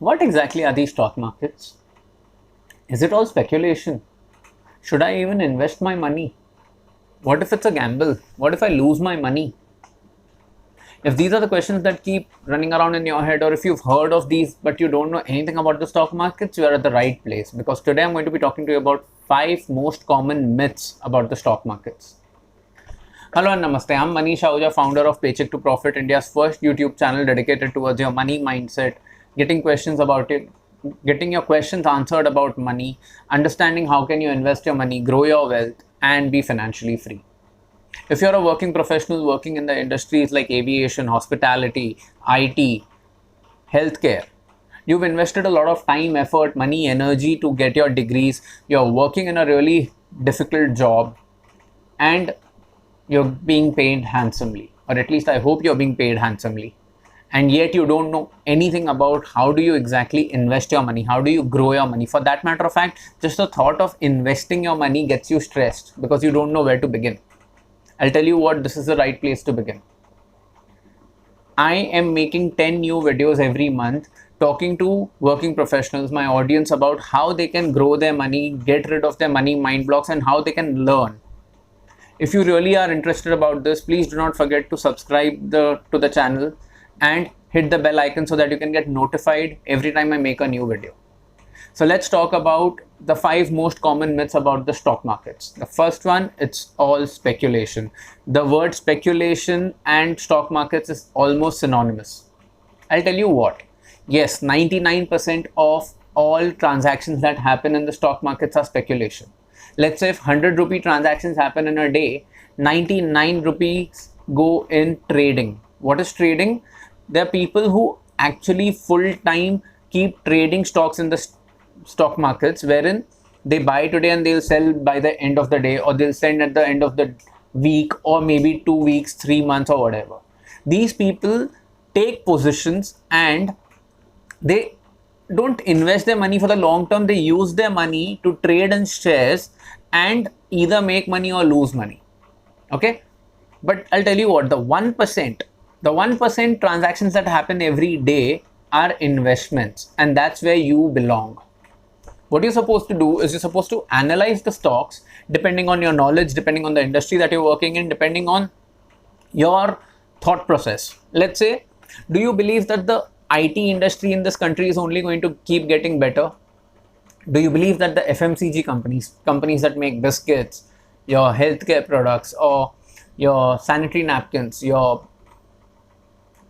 What exactly are these stock markets? Is it all speculation? Should I even invest my money? What if it's a gamble? What if I lose my money? If these are the questions that keep running around in your head, or if you've heard of these but you don't know anything about the stock markets, you are at the right place, because today I'm going to be talking to you about 5 most common myths about the stock markets. Hello and namaste. I'm Manish Ahuja, founder of Paycheck to Profit, India's first YouTube channel dedicated towards your money mindset, getting your questions answered about money, understanding how can you invest your money, grow your wealth, and be financially free. If you're a working professional working in the industries like aviation, hospitality, IT, healthcare, you've invested a lot of time, effort, money, energy to get your degrees, you're working in a really difficult job, and you're being paid handsomely, or at least I hope you're being paid handsomely, and yet you don't know anything about how do you exactly invest your money, how do you grow your money. For that matter of fact, just the thought of investing your money gets you stressed because you don't know where to begin. I'll tell you what, this is the right place to begin. I am making 10 new videos every month talking to working professionals, my audience, about how they can grow their money, get rid of their money mind blocks, and how they can learn. If you really are interested about this, please do not forget to subscribe to the channel and hit the bell icon so that you can get notified every time I make a new video. So let's talk about the 5 most common myths about the stock markets. The first one, it's all speculation. The word speculation and stock markets is almost synonymous. I'll tell you what. Yes, 99% of all transactions that happen in the stock markets are speculation. Let's say if 100 rupee transactions happen in a day, 99 rupees go in trading. What is trading? There are people who actually full time keep trading stocks in the stock markets, wherein they buy today and they'll sell by the end of the day, or they'll sell at the end of the week, or maybe 2 weeks, 3 months, or whatever. These people take positions and they don't invest their money for the long term. They use their money to trade in shares and either make money or lose money. Okay, but I'll tell you what, the 1% transactions that happen every day are investments, and that's where you belong. What you're supposed to do is you're supposed to analyze the stocks depending on your knowledge, depending on the industry that you're working in, depending on your thought process. Let's say, do you believe that the IT industry in this country is only going to keep getting better? Do you believe that the FMCG companies that make biscuits, your healthcare products, or your sanitary napkins, your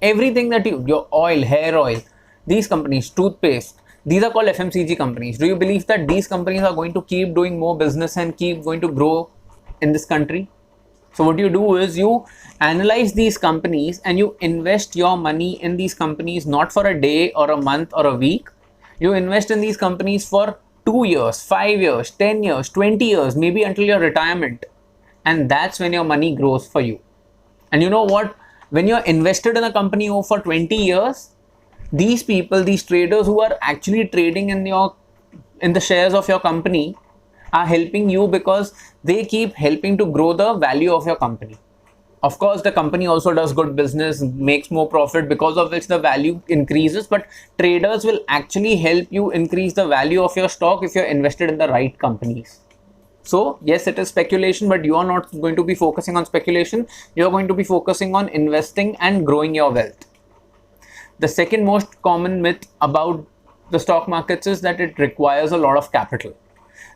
everything that your oil, hair oil, these companies, toothpaste, these are called FMCG companies. Do you believe that these companies are going to keep doing more business and keep going to grow in this country? So what you do is you analyze these companies and you invest your money in these companies, not for a day or a month or a week. You invest in these companies for 2 years, 5 years, 10 years, 20 years, maybe until your retirement. And that's when your money grows for you. And you know what? When you're invested in a company for 20 years, these people, these traders who are actually trading in the shares of your company are helping you because they keep helping to grow the value of your company. Of course, the company also does good business, makes more profit, because of which the value increases, but traders will actually help you increase the value of your stock if you're invested in the right companies. So yes, it is speculation, but you are not going to be focusing on speculation. You're going to be focusing on investing and growing your wealth. The second most common myth about the stock markets is that it requires a lot of capital.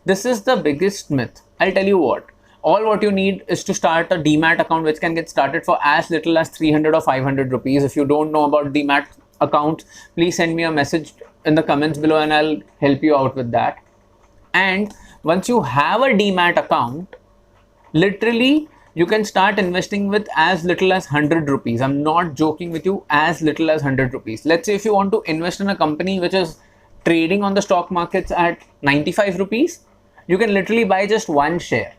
This is the biggest myth. I'll tell you what. All what you need is to start a Demat account, which can get started for as little as 300 or 500 rupees. If you don't know about Demat accounts, please send me a message in the comments below and I'll help you out with that. And once you have a Demat account, literally you can start investing with as little as 100 rupees. I'm not joking with you, as little as 100 rupees. Let's say if you want to invest in a company which is trading on the stock markets at 95 rupees, you can literally buy just one share.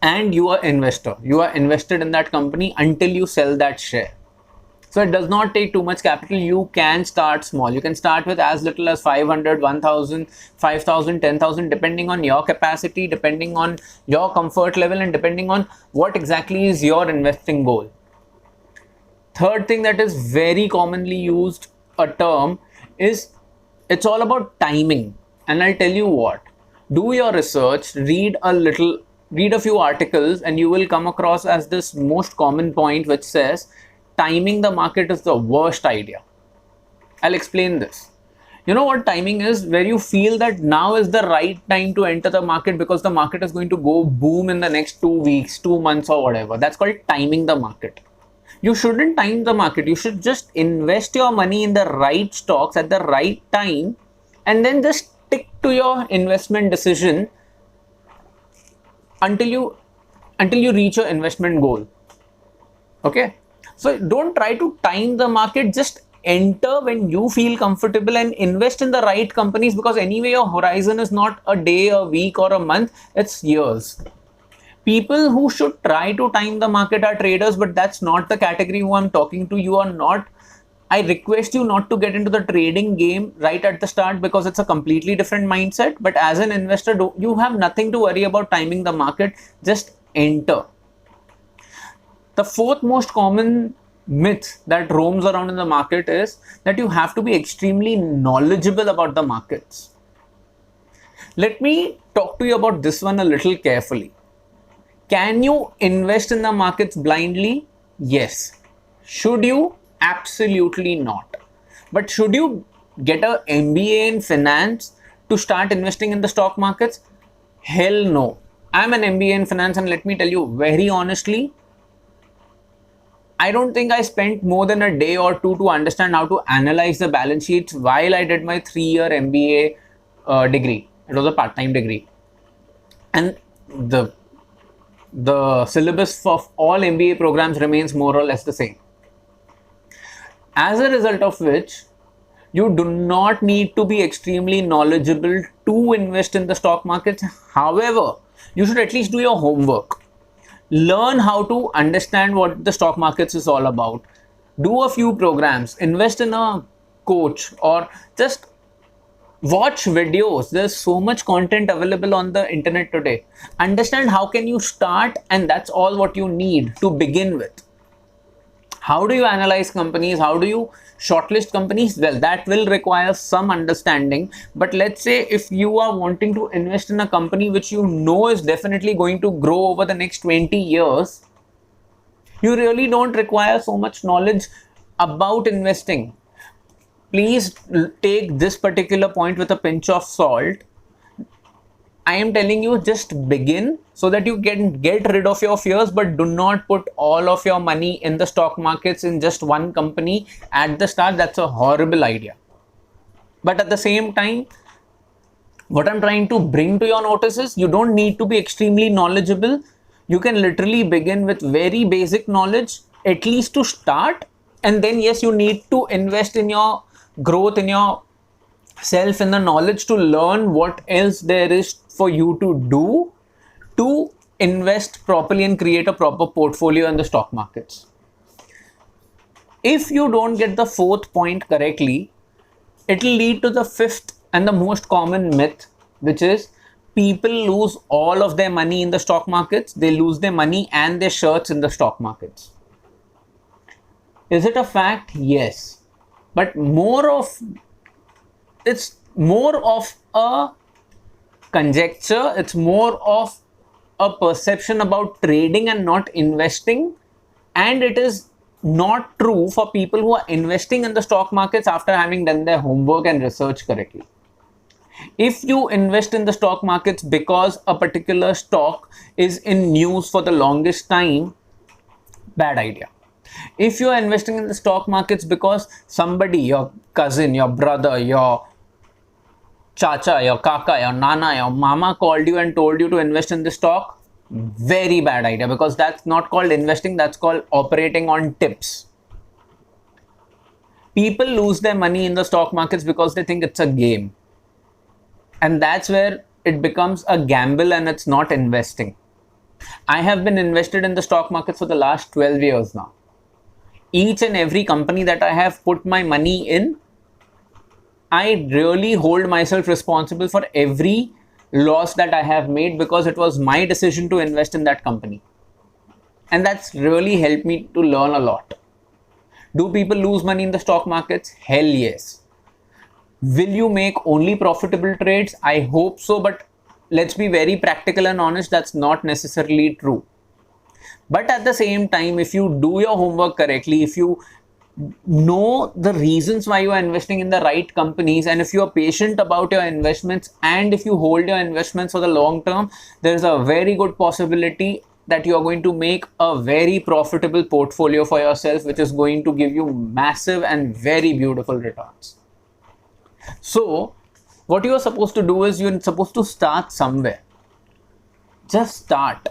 And you are investor. You are invested in that company until you sell that share. So it does not take too much capital. You can start small. You can start with as little as 500, 1000, 5000, 10,000, depending on your capacity, depending on your comfort level, and depending on what exactly is your investing goal. Third thing that is very commonly used a term is it's all about timing. And I'll tell you what, do your research, read a few articles, and you will come across as this most common point which says timing the market is the worst idea. I'll explain this. You know what timing is? Where you feel that now is the right time to enter the market because the market is going to go boom in the next 2 weeks, 2 months, or whatever. That's called timing the market. You shouldn't time the market. You should just invest your money in the right stocks at the right time, and then just stick to your investment decision until you reach your investment goal. Okay? So don't try to time the market. Just enter when you feel comfortable and invest in the right companies, because anyway your horizon is not a day, a week, or a month, it's years. People who should try to time the market are traders, but that's not the category who I'm talking to. You are not. I request you not to get into the trading game right at the start, because it's a completely different mindset. But as an investor, you have nothing to worry about timing the market. Just enter. The fourth most common myth that roams around in the market is that you have to be extremely knowledgeable about the markets. Let me talk to you about this one a little carefully. Can you invest in the markets blindly? Yes. Should you? Absolutely not. But should you get an MBA in finance to start investing in the stock markets? Hell no. I'm an MBA in finance, and let me tell you very honestly, I don't think I spent more than a day or two to understand how to analyze the balance sheets while I did my 3-year MBA degree. It was a part-time degree. And the syllabus of all MBA programs remains more or less the same. As a result of which, you do not need to be extremely knowledgeable to invest in the stock markets. However, you should at least do your homework. Learn how to understand what the stock markets is all about. Do a few programs, invest in a coach, or just watch videos. There's so much content available on the internet today. Understand how can you start, and that's all what you need to begin with. How do you analyze companies? How do you shortlist companies? Well, that will require some understanding. But let's say if you are wanting to invest in a company which you know is definitely going to grow over the next 20 years, you really don't require so much knowledge about investing. Please take this particular point with a pinch of salt. I am telling you, just begin so that you can get rid of your fears, but do not put all of your money in the stock markets in just one company at the start. That's a horrible idea. But at the same time, what I'm trying to bring to your notice is you don't need to be extremely knowledgeable. You can literally begin with very basic knowledge, at least to start. And then, yes, you need to invest in your growth, in your self, in the knowledge to learn what else there is for you to do to invest properly and create a proper portfolio in the stock markets. If you don't get the fourth point correctly, it will lead to the fifth and the most common myth, which is people lose all of their money in the stock markets. They lose their money and their shirts in the stock markets. Is it a fact? Yes. But it's more of a conjecture. It's more of a perception about trading and not investing. And it is not true for people who are investing in the stock markets after having done their homework and research correctly. If you invest in the stock markets because a particular stock is in news for the longest time, bad idea. If you are investing in the stock markets because somebody, your cousin, your brother, your chacha, your kaka, your nana, your mama called you and told you to invest in the stock, very bad idea, because that's not called investing, that's called operating on tips. People lose their money in the stock markets because they think it's a game. And that's where it becomes a gamble and it's not investing. I have been invested in the stock market for the last 12 years now. Each and every company that I have put my money in, I really hold myself responsible for every loss that I have made, because it was my decision to invest in that company. And that's really helped me to learn a lot. Do people lose money in the stock markets? Hell yes. Will you make only profitable trades? I hope so, but let's be very practical and honest, that's not necessarily true. But at the same time, if you do your homework correctly, if you know the reasons why you are investing in the right companies, and if you are patient about your investments, and if you hold your investments for the long term, there is a very good possibility that you are going to make a very profitable portfolio for yourself, which is going to give you massive and very beautiful returns. So what you are supposed to do is you're supposed to start somewhere. Just start.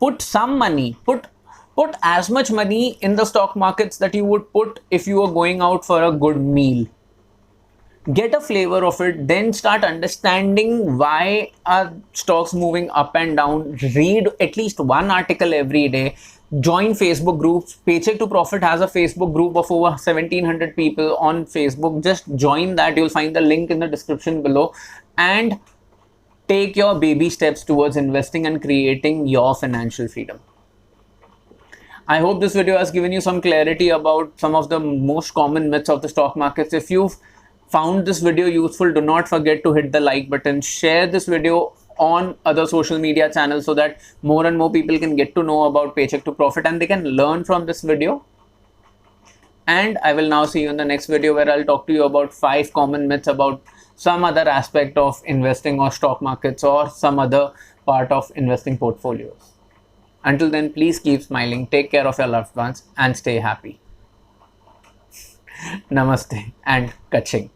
Put some money, put as much money in the stock markets that you would put if you were going out for a good meal. Get a flavor of it, then start understanding why are stocks moving up and down. Read at least one article every day. Join Facebook groups. Paycheck to Profit has a Facebook group of over 1700 people on Facebook. Just join that. You'll find the link in the description below, and take your baby steps towards investing and creating your financial freedom. I hope this video has given you some clarity about some of the most common myths of the stock markets. If you've found this video useful, do not forget to hit the like button. Share this video on other social media channels so that more and more people can get to know about Paycheck to Profit and they can learn from this video. And I will now see you in the next video, where I'll talk to you about 5 common myths about some other aspect of investing or stock markets or some other part of investing portfolios. Until then, please keep smiling, take care of your loved ones, and stay happy. Namaste and kaching.